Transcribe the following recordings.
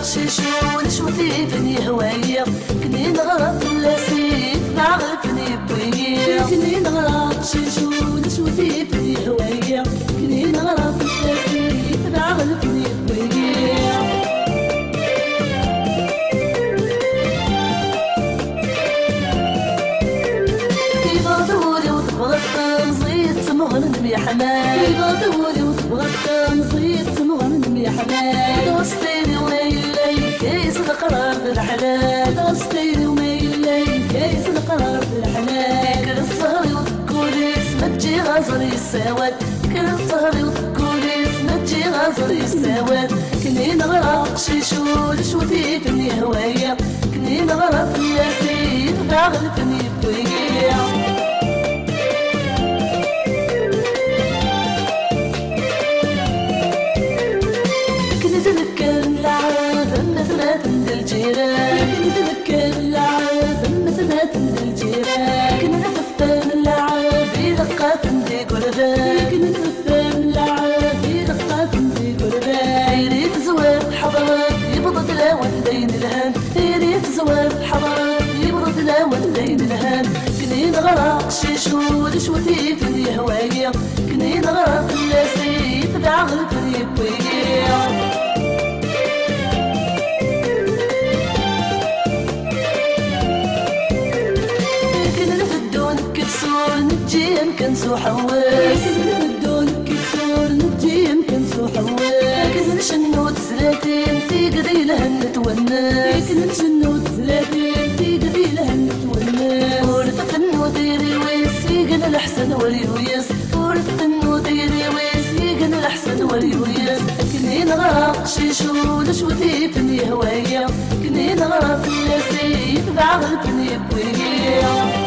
شيشون شوتي فيني هواية كني نغرق اللاسيت نعرفني بويا كني نغرق شيشون شوتي فيني هواية كني نغرق اللاسيت نعرفني بويا كيف دوري وتبغى نزيد مغنم يا حماد كيف دوري وتبغى نزيد مغنم يا حماد دوستيني ويلي كيس القرار بالحلال دوستيني ويلي كيس القرار بالحلال كل السهري وتقوليس ما تجي غازري السواد كل السهري وتقوليس ما تجي غازري السواد كني نغرق شيشون شوتي فيني هواية كني نغرق ياسين بعرفني بويا نتذكر اللعب مثلات الجيران كنا نفهم اللعب في دقات ندي قربان كنا نفهم اللعب في دقات ندي قربان يريد زوال حضرات يبرد لا واللين الهان يريد زوال حضرات يبرد لا واللين الهان كني نغرق شيشون شوتي فيني هواية كني نغرق اللاسيت بعرفني بويا نجيم كنسو حواس بدون كسور نجيم كنسو حواس كن نشنو تسلاتين في قديله نتونس كن نشنو تسلاتين في قديله نتونس ورث فنو ديري ويس يقن الحسن ولي ويس ورث فنو ديري ويس يقن الحسن ولي ويس كني نغرق شيشون شوتي فيني هواية كني نغرق اللاسيت بعرفني بويا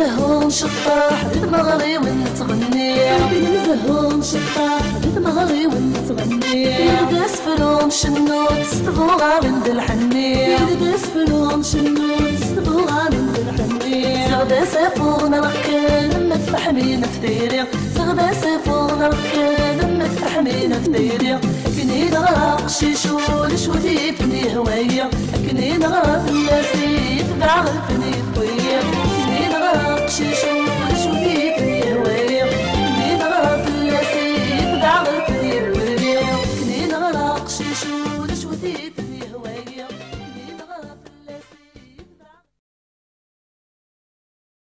نزهون شطاح دماغي ونتغني نزهون شطاح دماغي ونتغني نلبس فلون شنوت استبغى عند الحني نلبس فلون شنوت استبغى عند الحني زغدا سيفونا ركان لما تفحمينا في ديري زغدا سيفونا ركان لما تفحمينا في ديري كني نغرق شيشون شوتي فيني هواية كني نغرق اللاسيت بعرفني بويا كني نغرق شيشون